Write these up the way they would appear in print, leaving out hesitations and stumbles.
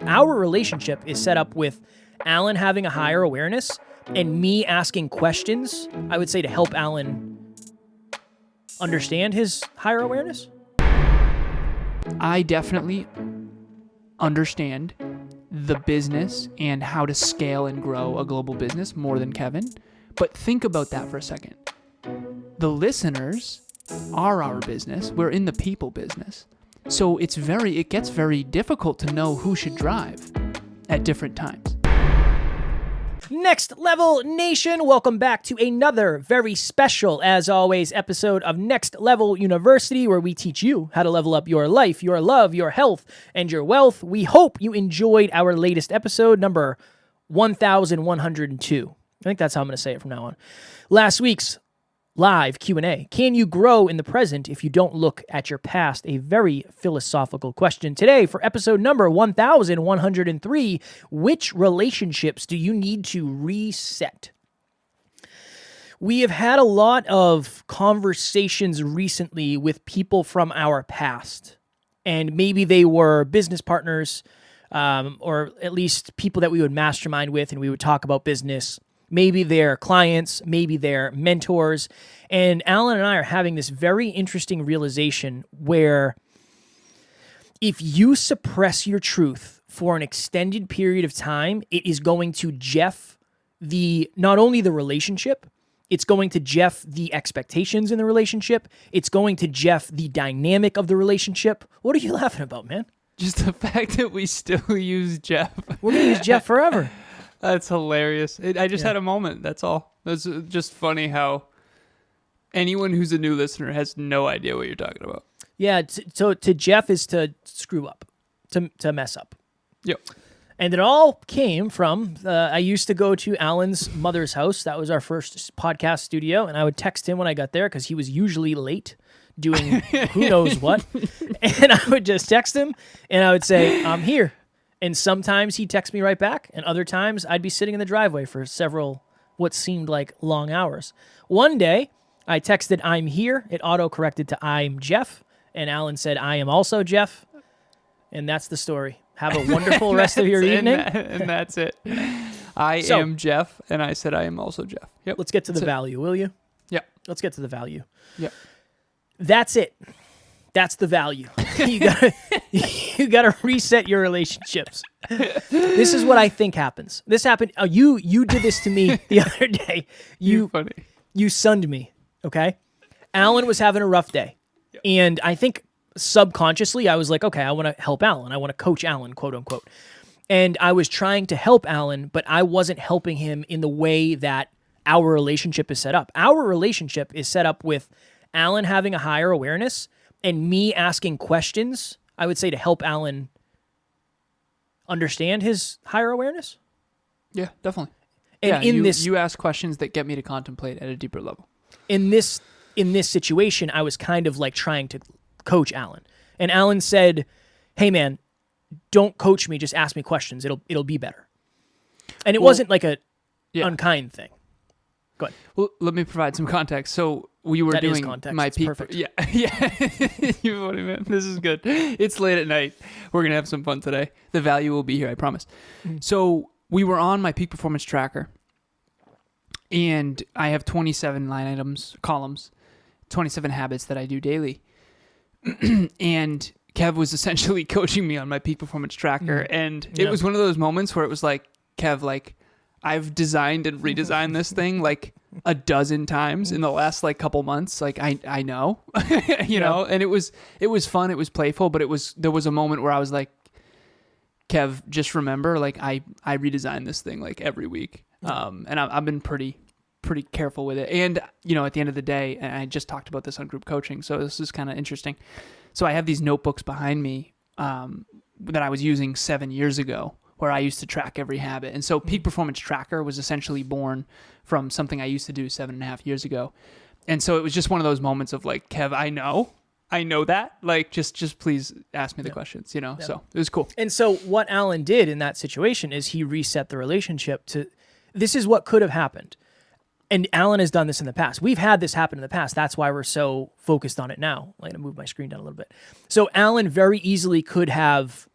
Our relationship is set up with Alan having a higher awareness and me asking questions, I would say, to help Alan understand his higher awareness. I definitely understand the business and how to scale and grow a global business more than Kevin. But think about that for a second. The listeners are our business. We're in the people business. So it gets very difficult to know who should drive at different times. Next Level Nation, welcome back to another very special, as always, episode of Next Level University, where we teach you how to level up your life, your love, your health, and your wealth. We hope you enjoyed our latest episode, number 1102. I think that's how I'm going to say it from now on. Last week's live Q&A. Can you grow in the present if you don't look at your past? A very philosophical question. Today, for episode number 1103, which relationships do you need to reset? We have had a lot of conversations recently with people from our past, and maybe they were business partners, or at least people that we would mastermind with, and we would talk about business. Maybe they're clients, maybe they're mentors. And Alan and I are having this very interesting realization where if you suppress your truth for an extended period of time, it is going to jeff not only the relationship, it's going to jeff the expectations in the relationship, it's going to jeff the dynamic of the relationship. What are you laughing about, man? Just the fact that we still use Jeff. We're going to use Jeff forever. That's hilarious. I just had a moment. That's all. That's just funny how anyone who's a new listener has no idea what you're talking about. Yeah. So to Jeff is to screw up, to mess up. Yep. And it all came from, I used to go to Alan's mother's house. That was our first podcast studio. And I would text him when I got there because he was usually late doing who knows what. And I would just text him and I would say, I'm here. And sometimes he'd text me right back, and other times I'd be sitting in the driveway for several, what seemed like long hours. One day, I texted, I'm here. It auto-corrected to I'm Jeff, and Alan said, I am also Jeff. And that's the story. Have a wonderful rest of your evening. And that's it. I am Jeff, and I said I am also Jeff. Yep. Let's get to the value, will you? Yep. Let's get to the value. Yep. That's it. That's the value. You gotta reset your relationships. This is what I think happens. This happened. You did this to me the other day. Funny. You sunned me. Okay. Alan was having a rough day, and I think subconsciously I was like, okay, I want to help Alan. I want to coach Alan, quote unquote. And I was trying to help Alan, but I wasn't helping him in the way that our relationship is set up. Our relationship is set up with Alan having a higher awareness and me asking questions, I would say, to help Alan understand his higher awareness. Yeah, definitely. And you ask questions that get me to contemplate at a deeper level. In this situation, I was kind of like trying to coach Alan. And Alan said, hey man, don't coach me, just ask me questions. It'll be better. And it wasn't like a unkind thing. Go ahead. Well, let me provide some context. So we were doing my peak. Perfect. Yeah. You funny man. This is good. It's late at night. We're gonna have some fun today. The value will be here, I promise. Mm-hmm. So we were on my peak performance tracker, and I have 27 columns, 27 habits that I do daily, and Kev was essentially coaching me on my peak performance tracker, and it was one of those moments where it was like, Kev, like, I've designed and redesigned this thing like a dozen times in the last like couple months. Like I know, you know, and it was fun. It was playful, but there was a moment where I was like, Kev, just remember, like I redesign this thing like every week. And I've been pretty careful with it. And, you know, at the end of the day, and I just talked about this on group coaching, so this is kind of interesting. So I have these notebooks behind me, that I was using 7 years ago, where I used to track every habit. And so Peak Performance Tracker was essentially born from something I used to do 7.5 years ago. And so it was just one of those moments of like, Kev, I know that. Like, just please ask me the questions, you know? Yeah. So it was cool. And so what Alan did in that situation is he reset the relationship to, this is what could have happened. And Alan has done this in the past. We've had this happen in the past. That's why we're so focused on it now. I'm going to move my screen down a little bit. So Alan very easily could have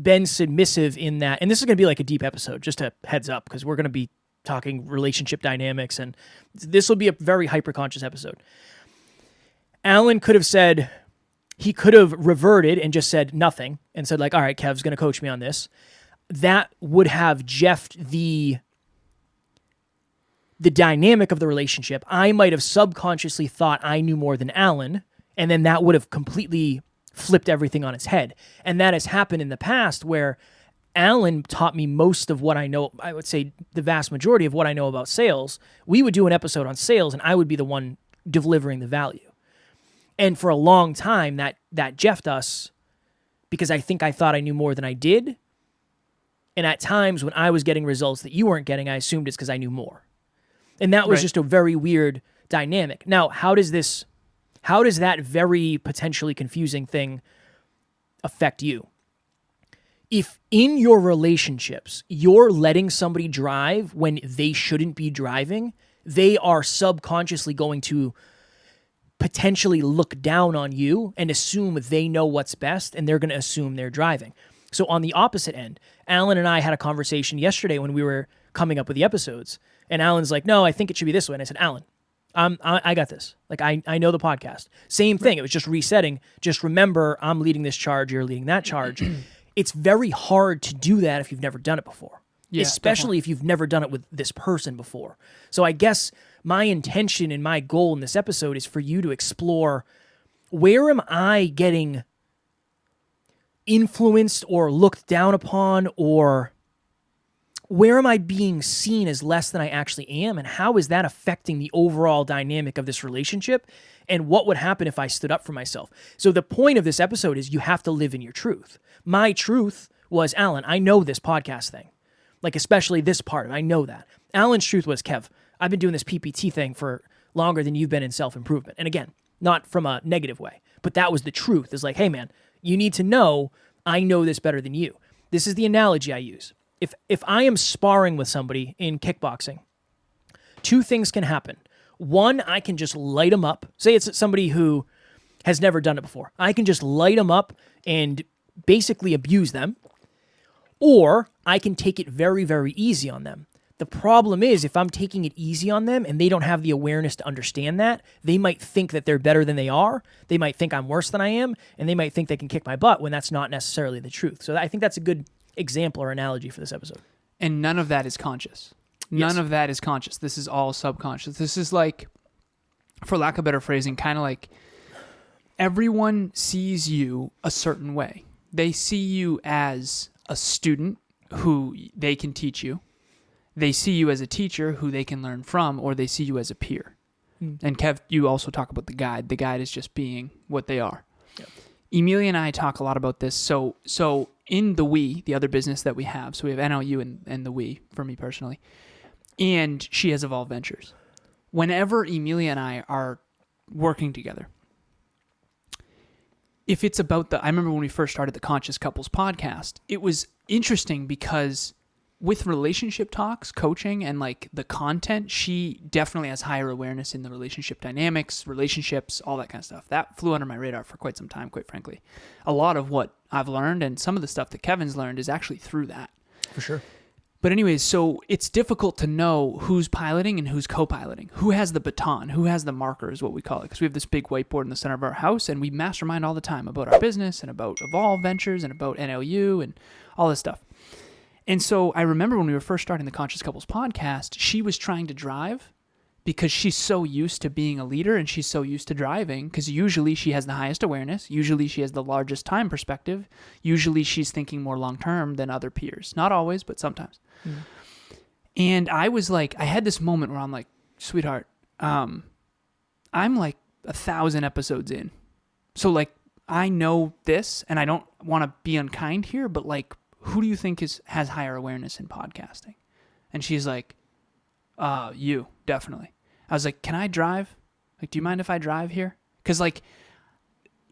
been submissive in that, and this is going to be like a deep episode, just a heads up, because we're going to be talking relationship dynamics, and this will be a very hyper-conscious episode. Alan could have said, he could have reverted and just said nothing and said like, all right, Kev's going to coach me on this. That would have jeffed the dynamic of the relationship. I might have subconsciously thought I knew more than Alan, and then that would have completely flipped everything on its head. And that has happened in the past where Alan taught me most of what I know. I would say the vast majority of what I know about sales. We would do an episode on sales, and I would be the one delivering the value. And for a long time, that jeffed us because I think I thought I knew more than I did. And at times when I was getting results that you weren't getting, I assumed it's because I knew more. And that was just a very weird dynamic. Now, how does that very potentially confusing thing affect you? If in your relationships, you're letting somebody drive when they shouldn't be driving, they are subconsciously going to potentially look down on you and assume they know what's best, and they're going to assume they're driving. So on the opposite end, Alan and I had a conversation yesterday when we were coming up with the episodes, and Alan's like, no, I think it should be this way. And I said, Alan, I got this. Like, I know the podcast. Same thing. It was just resetting. Just remember, I'm leading this charge. You're leading that charge. It's very hard to do that if you've never done it before, especially if you've never done it with this person before. So I guess my intention and my goal in this episode is for you to explore, where am I getting influenced or looked down upon, or where am I being seen as less than I actually am, and how is that affecting the overall dynamic of this relationship, and what would happen if I stood up for myself? So the point of this episode is you have to live in your truth. My truth was, Alan, I know this podcast thing, like especially this part of it, I know that. Alan's truth was, Kev, I've been doing this PPT thing for longer than you've been in self-improvement. And again, not from a negative way, but that was the truth. Is like, hey man, you need to know I know this better than you. This is the analogy I use. If I am sparring with somebody in kickboxing, two things can happen. One, I can just light them up. Say it's somebody who has never done it before. I can just light them up and basically abuse them. Or I can take it very, very easy on them. The problem is, if I'm taking it easy on them and they don't have the awareness to understand that, they might think that they're better than they are. They might think I'm worse than I am, and they might think they can kick my butt when that's not necessarily the truth. So I think that's a good example or analogy for this episode. And none of that is conscious. None of that is conscious. This is all subconscious. This is like, for lack of better phrasing, kind of like everyone sees you a certain way. They see you as a student who they can teach you. They see you as a teacher who they can learn from, or they see you as a peer. And Kev, you also talk about the guide. The guide is just being what they are. Yep. Emilia and I talk a lot about this. So in the We, the other business that we have, so we have NLU and the We, for me personally, and she has Evolve Ventures. Whenever Emilia and I are working together, if it's about I remember when we first started the Conscious Couples podcast, it was interesting because with relationship talks, coaching, and like the content, she definitely has higher awareness in the relationship dynamics, relationships, all that kind of stuff. That flew under my radar for quite some time, quite frankly. A lot of what I've learned and some of the stuff that Kevin's learned is actually through that. For sure. But anyways, so it's difficult to know who's piloting and who's co-piloting. Who has the baton? Who has the marker is what we call it. Because we have this big whiteboard in the center of our house, and we mastermind all the time about our business and about Evolve Ventures and about NLU and all this stuff. And so I remember when we were first starting the Conscious Couples podcast, she was trying to drive because she's so used to being a leader and she's so used to driving because usually she has the highest awareness. Usually she has the largest time perspective. Usually she's thinking more long-term than other peers. Not always, but sometimes. Mm. And I was like, I had this moment where I'm like, sweetheart, I'm like 1,000 episodes in. So like, I know this and I don't want to be unkind here, but like, who do you think has higher awareness in podcasting? And she's like, you, definitely. I was like, can I drive? Like, do you mind if I drive here? Because like,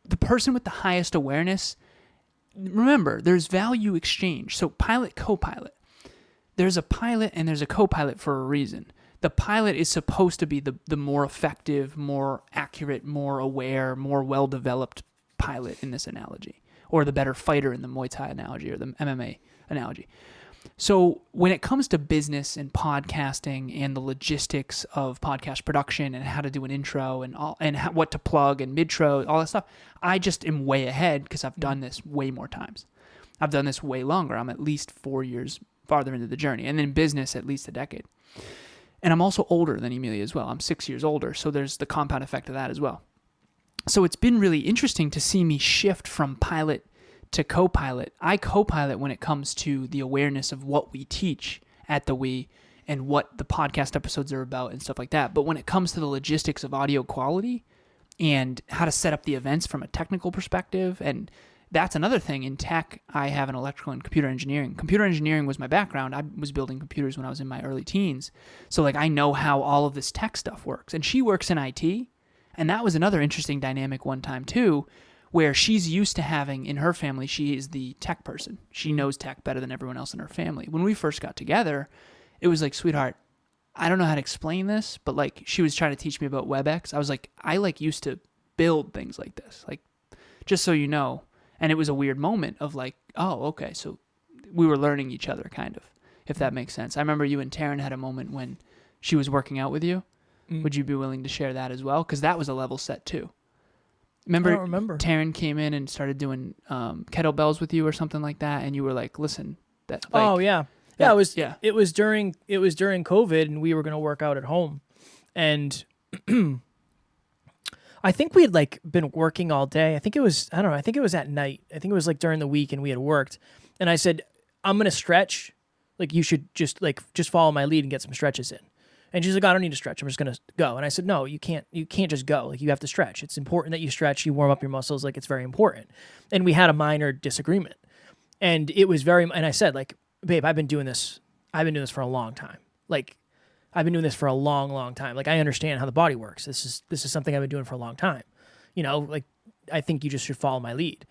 the person with the highest awareness, remember, there's value exchange. So pilot, co-pilot. There's a pilot and there's a co-pilot for a reason. The pilot is supposed to be the more effective, more accurate, more aware, more well-developed pilot in this analogy. or the better fighter in the Muay Thai analogy or the MMA analogy. So when it comes to business and podcasting and the logistics of podcast production and how to do an intro and what to plug and midtro, all that stuff, I just am way ahead because I've done this way more times. I've done this way longer. I'm at least 4 years farther into the journey, and in business at least a decade. And I'm also older than Emilia as well. I'm 6 years older, so there's the compound effect of that as well. So it's been really interesting to see me shift from pilot to co-pilot. I co-pilot when it comes to the awareness of what we teach at the We and what the podcast episodes are about and stuff like that. But when it comes to the logistics of audio quality and how to set up the events from a technical perspective, and that's another thing. In tech, I have an electrical and computer engineering. Computer engineering was my background. I was building computers when I was in my early teens. So like I know how all of this tech stuff works. And she works in IT. And that was another interesting dynamic one time too, where she's used to having, in her family, she is the tech person. She knows tech better than everyone else in her family. When we first got together, it was like, sweetheart, I don't know how to explain this, but like she was trying to teach me about WebEx. I was like, I like used to build things like this, like just so you know. And it was a weird moment of like, oh, okay, so we were learning each other kind of, if that makes sense. I remember you and Taryn had a moment when she was working out with you. Would you be willing to share that as well? Because that was a level set too. I don't remember. Taryn came in and started doing kettlebells with you or something like that, and you were like, "Listen, that." Like, oh yeah, it was. Yeah. It was during COVID, and we were going to work out at home, and I think we had like been working all day. I think it was at night. I think it was like during the week, and we had worked, and I said, "I'm going to stretch. Like you should just follow my lead and get some stretches in." And she's like, I don't need to stretch. I'm just going to go. And I said, no, you can't just go. Like you have to stretch. It's important that you stretch, you warm up your muscles. Like it's very important. And we had a minor disagreement. And it was and I said like, babe, I've been doing this for a long time. Like I've been doing this for a long, long time. Like I understand how the body works. This is something I've been doing for a long time. You know, like I think you just should follow my lead.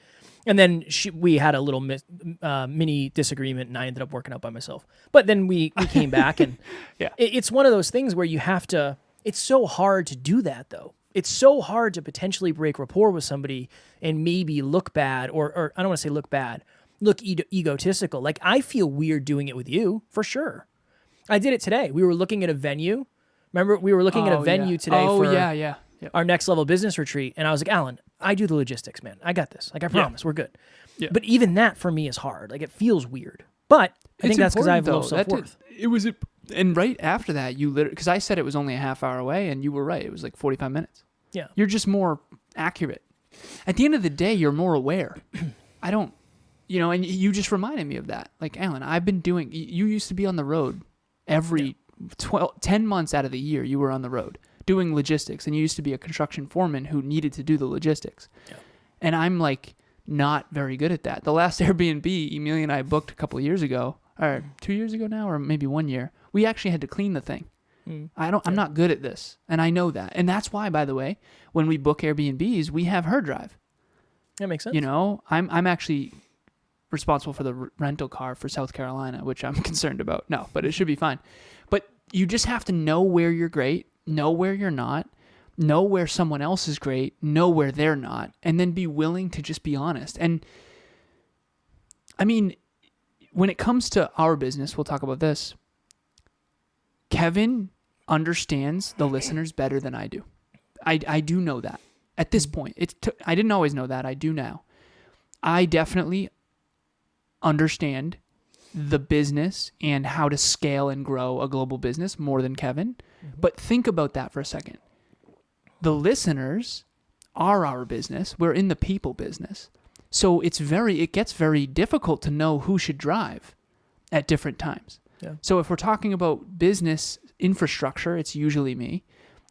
And then we had a little mini disagreement, and I ended up working out by myself. But then we came back, and yeah. It's one of those things where you have to. It's so hard to do that, though. It's so hard to potentially break rapport with somebody and maybe look bad, or I don't want to say look bad, look egotistical. Like I feel weird doing it with you, for sure. I did it today. We were looking at a venue. Remember, we were looking at a venue today for our next level business retreat, and I was like, Alan, I do the logistics, man. I got this. Like I promise, we're good. Yeah. But even that for me is hard. Like it feels weird. But I think that's because I have low self-worth. And right after that, you literally, because I said it was only a half hour away, and you were right. It was like 45 minutes. Yeah. You're just more accurate. At the end of the day, you're more aware. I don't, and you just reminded me of that. Like, Alan, I've been doing, you used to be on the road every 10 months out of the year, you were on the road doing logistics, and you used to be a construction foreman who needed to do the logistics. Yeah. And I'm like not very good at that. The last Airbnb Emilia and I booked a couple of years ago, or 2 years ago now, or maybe 1 year, we actually had to clean the thing. I'm not good at this, and I know that. And that's why, by the way, when we book Airbnbs, we have her drive. That makes sense. I'm actually responsible for the rental car for South Carolina, which I'm concerned about. No, but it should be fine. But you just have to know where you're great, know where you're not, know where someone else is great, know where they're not, and then be willing to just be honest. And I mean, when it comes to our business, we'll talk about this. Kevin understands the listeners better than I do. I do know that at this point. I didn't always know that. I do now. I definitely understand the business and how to scale and grow a global business more than Kevin. Mm-hmm. But think about that for a second. The listeners are our business. We're in the people business. So it gets very difficult to know who should drive at different times. Yeah. So if we're talking about business infrastructure, it's usually me.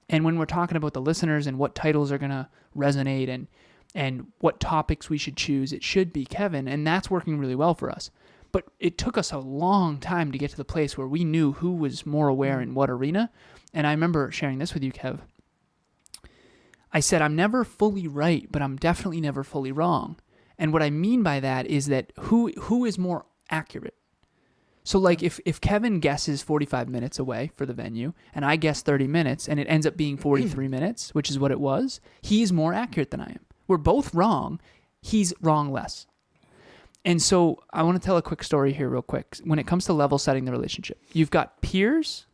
And when we're talking about the listeners and what titles are going to resonate and what topics we should choose, it should be Kevin. And that's working really well for us. But it took us a long time to get to the place where we knew who was more aware in what arena. And I remember sharing this with you, Kev. I said, I'm never fully right, but I'm definitely never fully wrong. And what I mean by that is that who is more accurate? So like if Kevin guesses 45 minutes away for the venue and I guess 30 minutes and it ends up being 43 minutes, which is what it was, he's more accurate than I am. We're both wrong. He's wrong less. And so I want to tell a quick story here real quick. When it comes to level setting the relationship, you've got peers.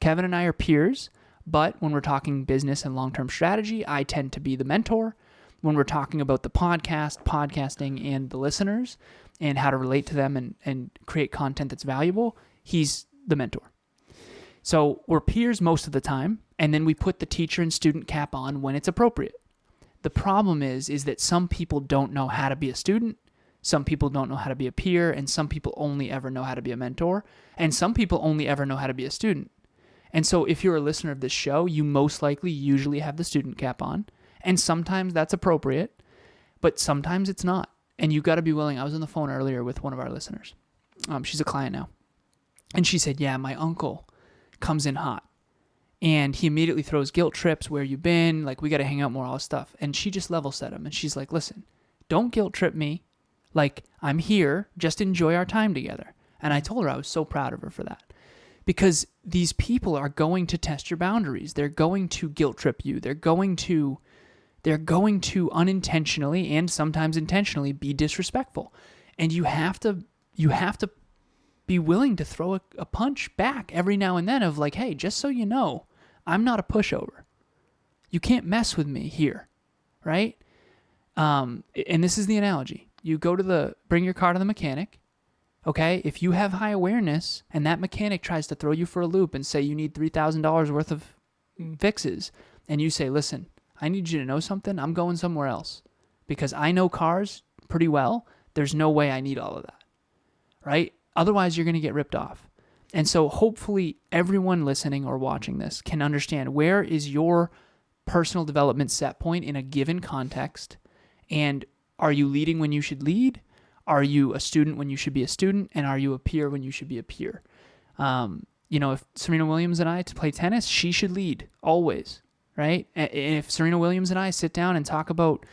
Kevin and I are peers, but when we're talking business and long-term strategy, I tend to be the mentor. When we're talking about the podcasting, and the listeners and how to relate to them and create content that's valuable, he's the mentor. So we're peers most of the time, and then we put the teacher and student cap on when it's appropriate. The problem is that some people don't know how to be a student, some people don't know how to be a peer, and some people only ever know how to be a mentor, and some people only ever know how to be a student. And so if you're a listener of this show, you most likely usually have the student cap on, and sometimes that's appropriate, but sometimes it's not. And you got to be willing. I was on the phone earlier with one of our listeners. She's a client now. And she said, yeah, my uncle comes in hot. And he immediately throws guilt trips, where you been? Like, we got to hang out more, all this stuff. And she just level set him. And she's like, listen, don't guilt trip me. Like, I'm here. Just enjoy our time together. And I told her I was so proud of her for that. Because these people are going to test your boundaries. They're going to guilt trip you. They're going to unintentionally and sometimes intentionally be disrespectful. And you have to be willing to throw a punch back every now and then of like, hey, just so you know, I'm not a pushover. You can't mess with me here, right? And this is the analogy. You bring your car to the mechanic, okay? If you have high awareness and that mechanic tries to throw you for a loop and say you need $3,000 worth of fixes, and you say, listen, I need you to know something. I'm going somewhere else because I know cars pretty well. There's no way I need all of that, right? Otherwise, you're going to get ripped off. And so hopefully everyone listening or watching this can understand, where is your personal development set point in a given context, and are you leading when you should lead? Are you a student when you should be a student? And are you a peer when you should be a peer? If Serena Williams and I to play tennis, she should lead always, right? And if Serena Williams and I sit down and talk about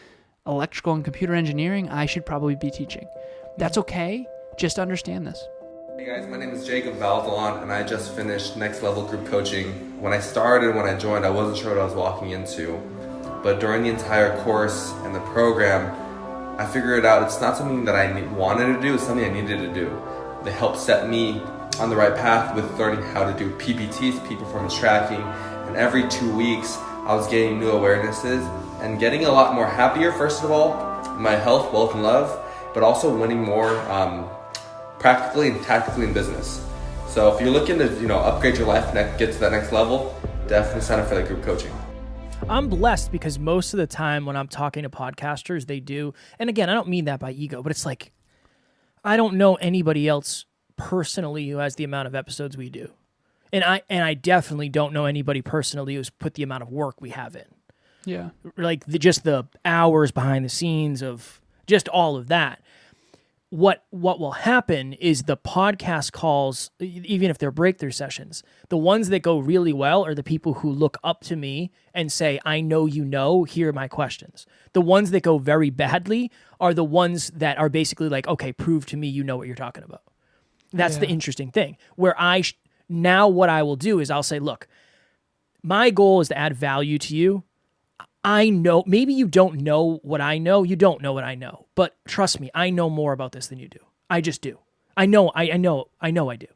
electrical and computer engineering, I should probably be teaching. That's okay. Just understand this. Hey guys, my name is Jake of Valvalon, and I just finished next level group coaching. When I joined, I wasn't sure what I was walking into. But during the entire course and the program, I figured out it's not something that I wanted to do, it's something I needed to do. They helped set me on the right path with learning how to do PPTs, peak performance tracking, and every 2 weeks I was gaining new awarenesses and getting a lot more happier, first of all, my health, wealth, and love, but also winning more practically and tactically in business. So if you're looking to upgrade your life and get to that next level, definitely sign up for that group coaching. I'm blessed because most of the time when I'm talking to podcasters, they do. And again, I don't mean that by ego, but it's like, I don't know anybody else personally who has the amount of episodes we do. And I definitely don't know anybody personally who's put the amount of work we have in. Yeah. Like just the hours behind the scenes of just all of that. What will happen is the podcast calls, even if they're breakthrough sessions, the ones that go really well are the people who look up to me and say, I know here are my questions. The ones that go very badly are the ones that are basically like, okay, prove to me you know what you're talking about. That's the interesting thing. Where now what I will do is I'll say, look, my goal is to add value to you. I know, maybe you don't know what I know. You don't know what I know. But trust me, I know more about this than you do. I just do. I know I do.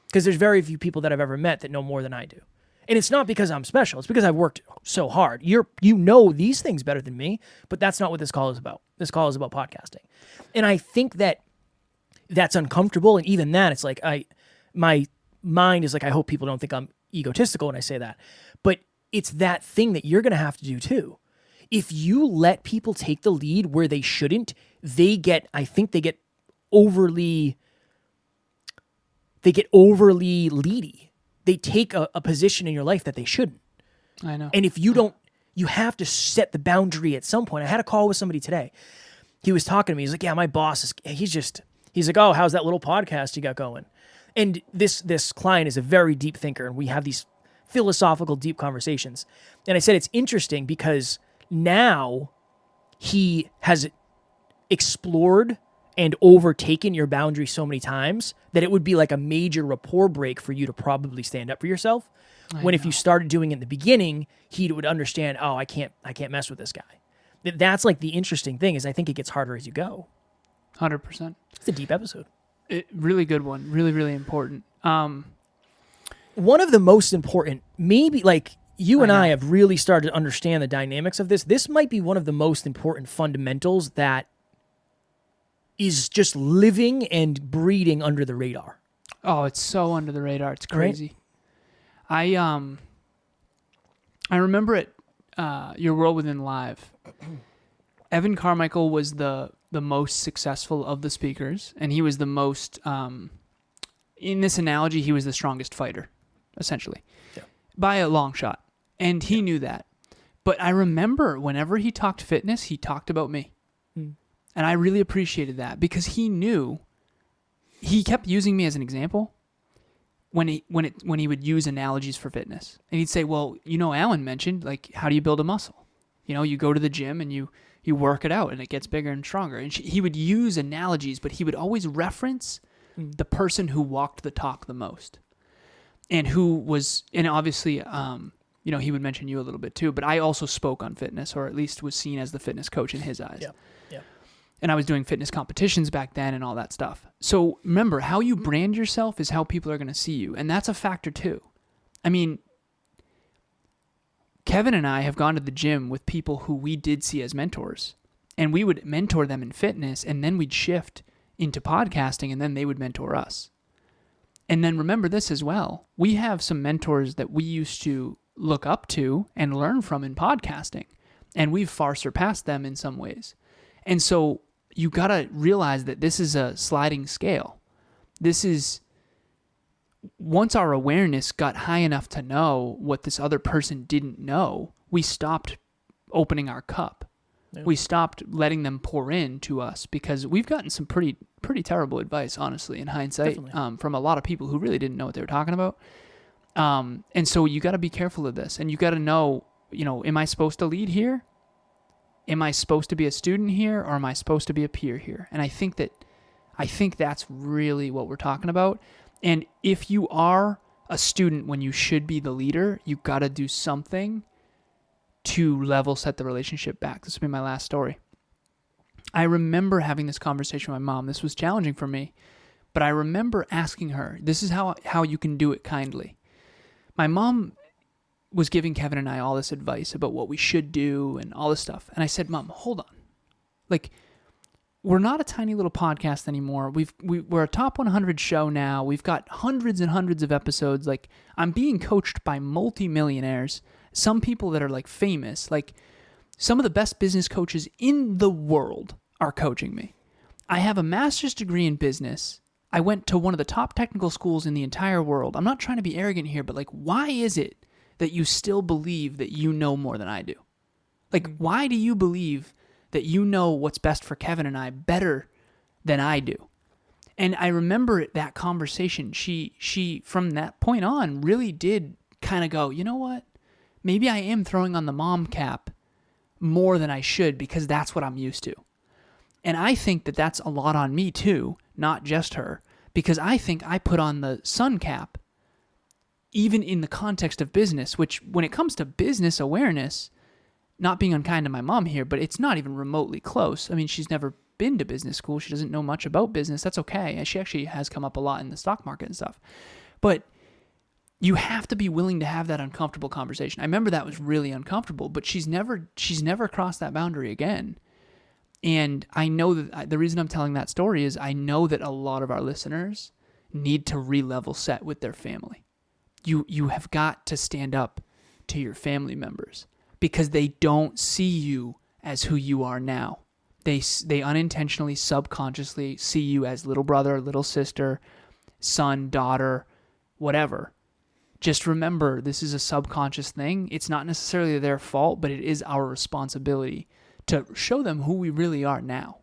Because there's very few people that I've ever met that know more than I do. And it's not because I'm special. It's because I've worked so hard. You know these things better than me, but that's not what this call is about. This call is about podcasting. And I think that's uncomfortable. And even that, it's like, my mind is like, I hope people don't think I'm egotistical when I say that. But it's that thing that you're going to have to do too. If you let people take the lead where they shouldn't, they get overly leady. They take a position in your life that they shouldn't. I know. And if you don't, you have to set the boundary at some point. I had a call with somebody today. He was talking to me. He's like, yeah, my boss he's like, oh, how's that little podcast you got going? And this client is a very deep thinker, and we have these philosophical, deep conversations. And I said, it's interesting because now he has explored and overtaken your boundary so many times that it would be like a major rapport break for you to probably stand up for yourself. If you started doing it in the beginning, he would understand, oh, I can't mess with this guy. That's like the interesting thing is I think it gets harder as you go. 100%. It's a deep episode. Really good one. Really, really important. One of the most important, maybe like you and I know. I have really started to understand the dynamics of this. This might be one of the most important fundamentals that is just living and breeding under the radar. Oh, it's so under the radar. It's Right? crazy. I remember at Your World Within Live, Evan Carmichael was the most successful of the speakers, and he was the most, in this analogy, he was the strongest fighter, essentially, by a long shot. And he knew that. But I remember whenever he talked fitness, he talked about me. And I really appreciated that because he knew, he kept using me as an example when he would use analogies for fitness. And he'd say, well, Alan mentioned, like, how do you build a muscle? You go to the gym and you work it out and it gets bigger and stronger. And he would use analogies, but he would always reference the person who walked the talk the most. And who was, and obviously, he would mention you a little bit too, but I also spoke on fitness, or at least was seen as the fitness coach in his eyes. Yeah. And I was doing fitness competitions back then and all that stuff. So remember, how you brand yourself is how people are going to see you. And that's a factor too. I mean, Kevin and I have gone to the gym with people who we did see as mentors. And we would mentor them in fitness, and then we'd shift into podcasting, and then they would mentor us. And then remember this as well. We have some mentors that we used to look up to and learn from in podcasting. And we've far surpassed them in some ways. And so you got to realize that this is a sliding scale. This is, once our awareness got high enough to know what this other person didn't know, we stopped opening our cup. Yeah. We stopped letting them pour in to us because we've gotten some pretty terrible advice, honestly, in hindsight, from a lot of people who really didn't know what they were talking about. And so you got to be careful of this, and you got to know, am I supposed to lead here? Am I supposed to be a student here, or am I supposed to be a peer here? And I think that's really what we're talking about. And if you are a student when you should be the leader, you got to do something to level set the relationship back. This will be my last story. I remember having this conversation with my mom. This was challenging for me, but I remember asking her, this is how you can do it kindly. My mom was giving Kevin and I all this advice about what we should do and all this stuff. And I said, Mom, hold on. Like, we're not a tiny little podcast anymore. We're a top 100 show now. We've got hundreds and hundreds of episodes. Like, I'm being coached by multimillionaires, some people that are like famous. Like, some of the best business coaches in the world are coaching me. I have a master's degree in business. I went to one of the top technical schools in the entire world. I'm not trying to be arrogant here, but like, why is it that you still believe that you know more than I do? Like, why do you believe that you know what's best for Kevin and I better than I do? And I remember that conversation, she from that point on really did kind of go, you know what? Maybe I am throwing on the mom cap more than I should because that's what I'm used to. And I think that that's a lot on me too, not just her, because I think I put on the son cap even in the context of business, which when it comes to business awareness, not being unkind to my mom here, but it's not even remotely close. I mean, she's never been to business school. She doesn't know much about business. That's okay. And she actually has come up a lot in the stock market and stuff. But you have to be willing to have that uncomfortable conversation. I remember that was really uncomfortable, but she's never crossed that boundary again. And I know that the reason I'm telling that story is I know that a lot of our listeners need to re-level set with their family. You have got to stand up to your family members because they don't see you as who you are now. They unintentionally, subconsciously see you as little brother, little sister, son, daughter, whatever. Just remember, this is a subconscious thing. It's not necessarily their fault, but it is our responsibility to show them who we really are now.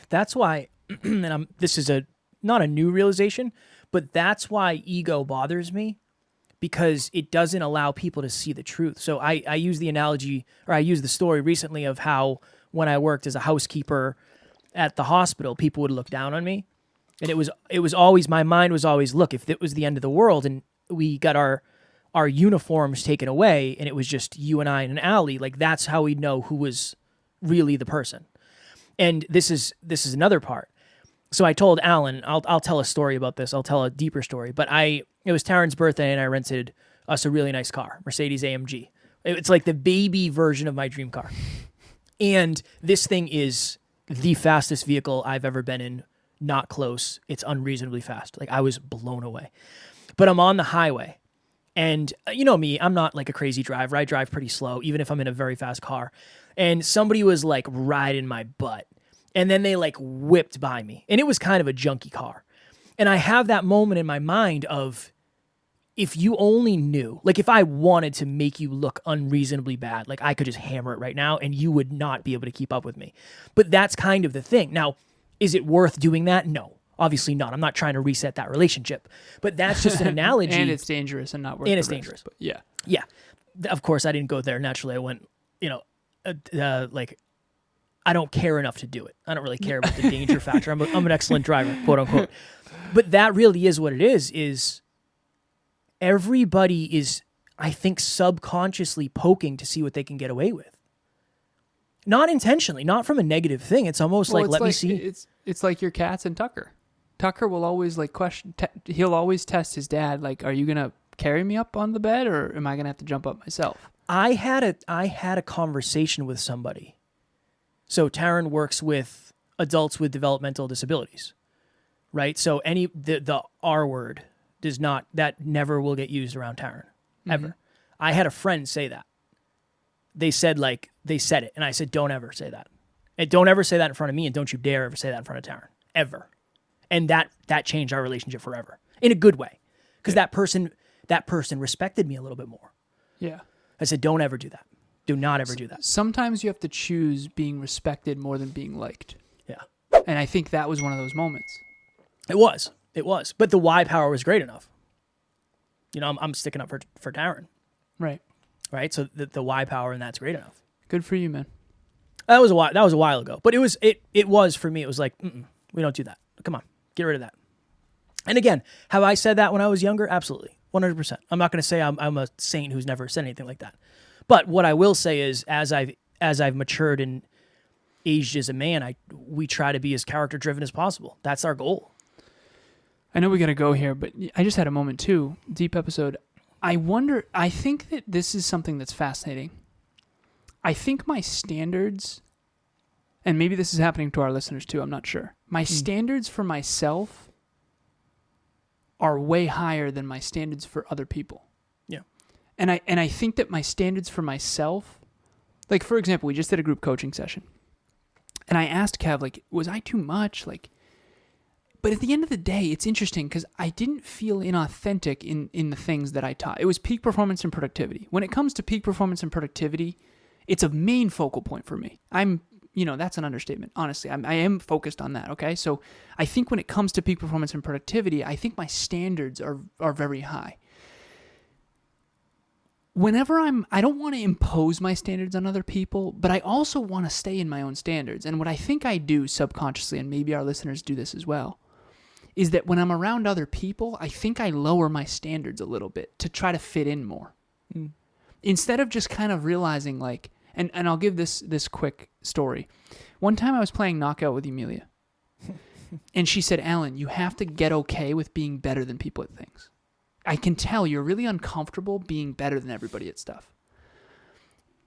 That's why, and this is not a new realization, but that's why ego bothers me, because it doesn't allow people to see the truth. So I use the analogy, or I used the story recently of how when I worked as a housekeeper at the hospital, people would look down on me. And it was always, my mind was always, look, if it was the end of the world and we got our uniforms taken away and it was just you and I in an alley, like that's how we'd know who was really the person. And this is another part. So I told Alan, I'll tell a story about this. I'll tell a deeper story. But it was Taryn's birthday, and I rented us a really nice car, Mercedes AMG. It's like the baby version of my dream car. And this thing is the fastest vehicle I've ever been in. Not close. It's unreasonably fast. Like, I was blown away. But I'm on the highway. And you know me, I'm not like a crazy driver. I drive pretty slow, even if I'm in a very fast car. And somebody was like riding my butt. And then they like whipped by me. And it was kind of a junky car. And I have that moment in my mind of, if you only knew, like if I wanted to make you look unreasonably bad, like I could just hammer it right now and you would not be able to keep up with me. But that's kind of the thing. Now, is it worth doing that? No, obviously not. I'm not trying to reset that relationship. But that's just an analogy. And it's dangerous and not worth it. And it's dangerous. But yeah. Yeah. Of course, I didn't go there. Naturally, I went, like, I don't care enough to do it. I don't really care about the danger factor. I'm an excellent driver, quote unquote. But that really is what it is everybody is, I think, subconsciously poking to see what they can get away with. Not intentionally, not from a negative thing. It's almost like, let me see. It's like your cats and Tucker. Tucker will always like question, he'll always test his dad, like, are you going to carry me up on the bed or am I going to have to jump up myself? I had a conversation with somebody. So Taryn works with adults with developmental disabilities, right? So the R word that never will get used around Taryn, ever. Mm-hmm. I had a friend say that. They said it, and I said, don't ever say that. And don't ever say that in front of me, and don't you dare ever say that in front of Taryn, ever. And that changed our relationship forever, in a good way, because that person respected me a little bit more. Yeah. I said, don't ever do that. Do not ever do that. Sometimes you have to choose being respected more than being liked. Yeah. And I think that was one of those moments. It was. But the why power was great enough. You know, I'm sticking up for Taryn. Right. Right? So the why power, and that's great enough. Good for you, man. That was a while ago. But it was for me, it was like, we don't do that. Come on, get rid of that. And again, have I said that when I was younger? Absolutely. 100%. I'm not going to say I'm a saint who's never said anything like that. But what I will say is, as I've matured and aged as a man, we try to be as character driven as possible. That's our goal. I know we got to go here, but I just had a moment too. Deep episode. I think that this is something that's fascinating. I think my standards, and maybe this is happening to our listeners too, I'm not sure. My standards for myself are way higher than my standards for other people. Yeah. And I think that my standards for myself, like for example, we just did a group coaching session. And I asked Kev, like, was I too much? Like, but at the end of the day, it's interesting because I didn't feel inauthentic in the things that I taught. It was peak performance and productivity. When it comes to peak performance and productivity, it's a main focal point for me. That's an understatement. Honestly, I am focused on that. Okay. So I think when it comes to peak performance and productivity, I think my standards are very high. Whenever I don't want to impose my standards on other people, but I also want to stay in my own standards. And what I think I do subconsciously, and maybe our listeners do this as well, is that when I'm around other people, I think I lower my standards a little bit to try to fit in more. Instead of just kind of realizing like, and I'll give this quick story. One time I was playing Knockout with Emilia, and she said, Alan, you have to get okay with being better than people at things. I can tell you're really uncomfortable being better than everybody at stuff.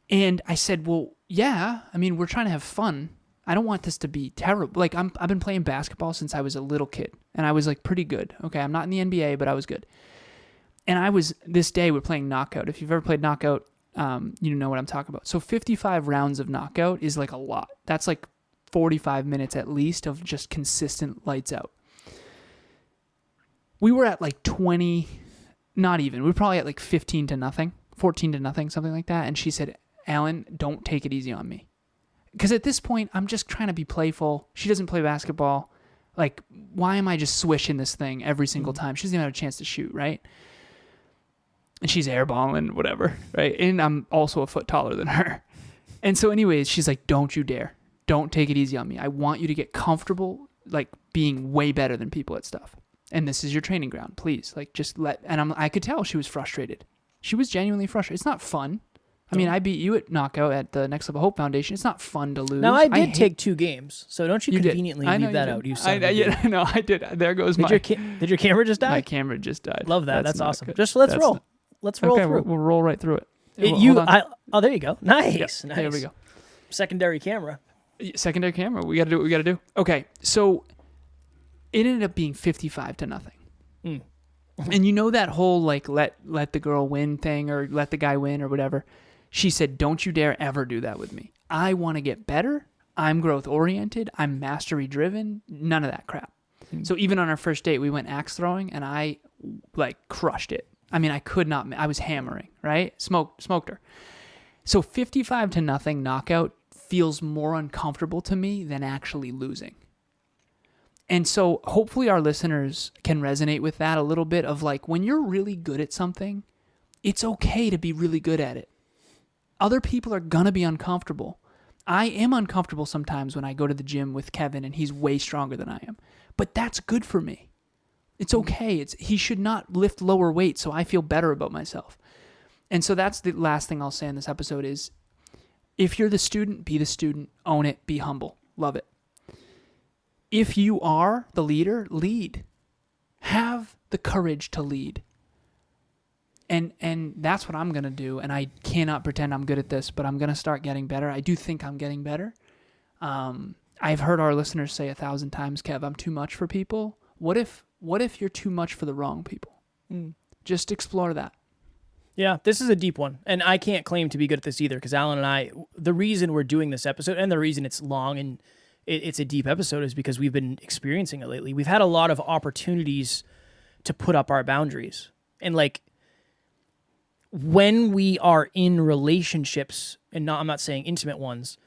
And I said, well, yeah, I mean, we're trying to have fun. I don't want this to be terrible. Like, I've been playing basketball since I was a little kid, and I was like pretty good. Okay, I'm not in the NBA, but I was good. And this day we're playing Knockout. If you've ever played Knockout, you know what I'm talking about. So 55 rounds of Knockout is like a lot. That's like 45 minutes at least of just consistent lights out. We were at like 20, not even. We were probably at like 15-0, 14-0, something like that. And she said, Alan, don't take it easy on me. Because at this point, I'm just trying to be playful. She doesn't play basketball. Like, why am I just swishing this thing every single time? She doesn't even have a chance to shoot, right? And she's airballing, whatever, right? And I'm also a foot taller than her. And so anyways, she's like, don't you dare. Don't take it easy on me. I want you to get comfortable, like, being way better than people at stuff. And this is your training ground, please. Like, just let... And I could tell she was frustrated. She was genuinely frustrated. It's not fun, I mean, I beat you at knockout at the Next Level Hope Foundation. It's not fun to lose. Now, I did take 2 games, so don't you conveniently I know leave that you out, did. you son of a Yeah, no, I did. There goes Did your camera just die? My camera just died. Love that. That's not awesome. good. Just let's roll. Let's roll okay, through. We'll roll right through it. Hold on. There you go. Nice. Nice. There we go. Secondary camera. Secondary camera. We got to do what we got to do. Okay, so it ended up being 55-0. And you know that whole like let the girl win thing, or let the guy win, or whatever. She said, "Don't you dare ever do that with me. I want to get better. I'm growth oriented. I'm mastery driven. None of that crap." So even on our first date, we went axe throwing, and I like crushed it. I mean, I could not. I was hammering, right? Smoked her. So 55-0 knockout feels more uncomfortable to me than actually losing. And so hopefully our listeners can resonate with that a little bit of like, when you're really good at something, it's okay to be really good at it. Other people are going to be uncomfortable. I am uncomfortable sometimes when I go to the gym with Kevin and he's way stronger than I am. But that's good for me. It's okay. He should not lift lower weight, so I feel better about myself. And so that's the last thing I'll say in this episode is, if you're the student, be the student, own it, be humble, love it. If you are the leader, lead. Have the courage to lead. And that's what I'm going to do, and I cannot pretend I'm good at this, but I'm going to start getting better. I do think I'm getting better. I've heard our listeners say 1,000 times, Kev, I'm too much for people. What if you're too much for the wrong people? Just explore that. Yeah, this is a deep one, and I can't claim to be good at this either, because Alan and I, the reason we're doing this episode, and the reason it's long and it's a deep episode, is because we've been experiencing it lately. We've had a lot of opportunities to put up our boundaries, and like, when we are in relationships, and I'm not saying intimate ones,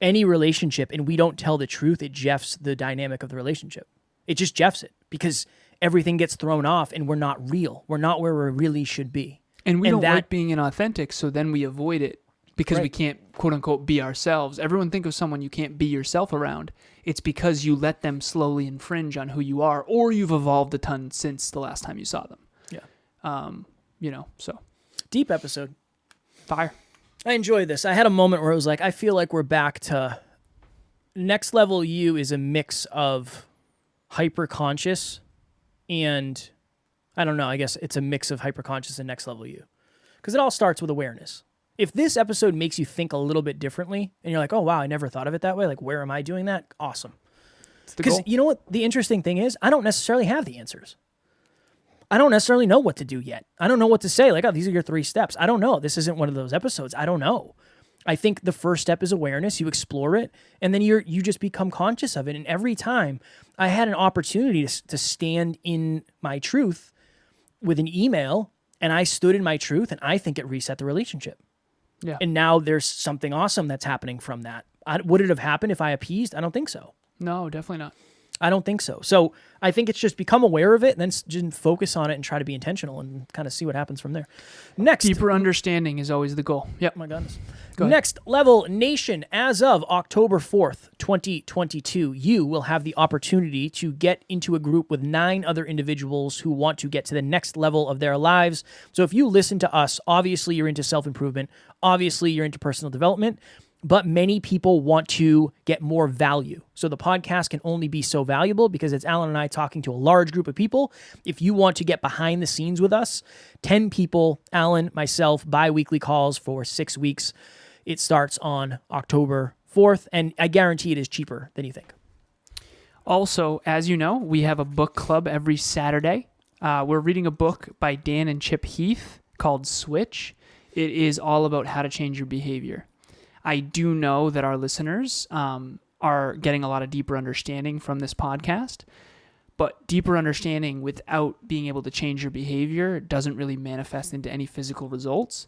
any relationship, and we don't tell the truth, it jeffs the dynamic of the relationship. It just jeffs it, because everything gets thrown off, and we're not real. We're not where we really should be. And we don't like being inauthentic, so then we avoid it because we can't, quote unquote, be ourselves. Everyone think of someone you can't be yourself around. It's because you let them slowly infringe on who you are, or you've evolved a ton since the last time you saw them. Yeah. So. Deep episode. Fire. I enjoyed this. I had a moment where it was like, I feel like we're back to Next Level You is a mix of hyper-conscious and, I don't know, I guess it's a mix of hyper-conscious and Next Level You. Because it all starts with awareness. If this episode makes you think a little bit differently, and you're like, oh, wow, I never thought of it that way, like, where am I doing that? Awesome. Because you know what the interesting thing is? I don't necessarily have the answers. I don't necessarily know what to do yet. I don't know what to say. Like, oh, these are your 3 steps. I don't know. This isn't one of those episodes. I don't know. I think the first step is awareness. You explore it, and then you just become conscious of it. And every time I had an opportunity to stand in my truth with an email, and I stood in my truth, and I think it reset the relationship. Yeah. And now there's something awesome that's happening from that. Would it have happened if I appeased? I don't think so. No, definitely not. I don't think so. So I think it's just become aware of it and then just focus on it and try to be intentional and kind of see what happens from there. Next. Deeper understanding is always the goal. Yep. Oh my goodness. Next Level Nation, as of October 4th, 2022, you will have the opportunity to get into a group with 9 other individuals who want to get to the next level of their lives. So if you listen to us, obviously you're into self-improvement. Obviously you're into personal development. But many people want to get more value. So the podcast can only be so valuable because it's Alan and I talking to a large group of people. If you want to get behind the scenes with us, 10 people, Alan, myself, bi-weekly calls for 6 weeks. It starts on October 4th, and I guarantee it is cheaper than you think. Also, as you know, we have a book club every Saturday. We're reading a book by Dan and Chip Heath called Switch. It is all about how to change your behavior. I do know that our listeners are getting a lot of deeper understanding from this podcast, but deeper understanding without being able to change your behavior doesn't really manifest into any physical results.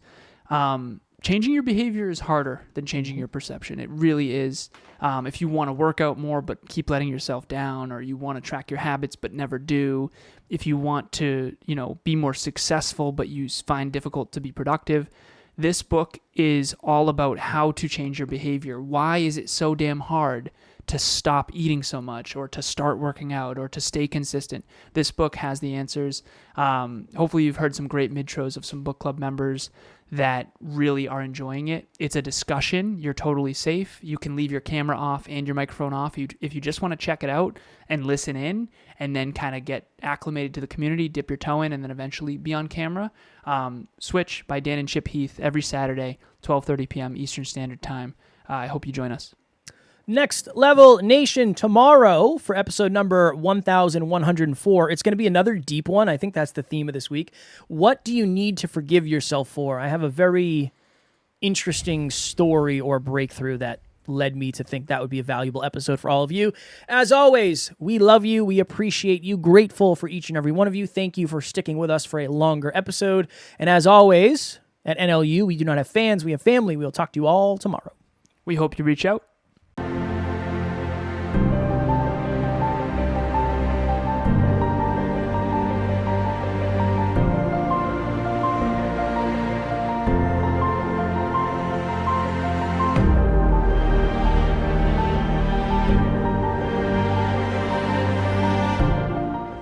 Changing your behavior is harder than changing your perception. It really is. If you want to work out more but keep letting yourself down, or you want to track your habits but never do, if you want to, be more successful but you find difficult to be productive, this book is all about how to change your behavior. Why is it so damn hard to stop eating so much or to start working out or to stay consistent, this book has the answers. Hopefully you've heard some great mid-tros of some book club members that really are enjoying it. It's a discussion. You're totally safe. You can leave your camera off and your microphone off if you just want to check it out and listen in and then kind of get acclimated to the community, dip your toe in, and then eventually be on camera. Switch by Dan and Chip Heath every Saturday, 12:30 p.m. Eastern Standard Time. I hope you join us. Next Level Nation tomorrow for episode number 1104. It's going to be another deep one. I think that's the theme of this week. What do you need to forgive yourself for? I have a very interesting story or breakthrough that led me to think that would be a valuable episode for all of you. As always, we love you. We appreciate you. Grateful for each and every one of you. Thank you for sticking with us for a longer episode. And as always, at NLU, we do not have fans. We have family. We'll talk to you all tomorrow. We hope you reach out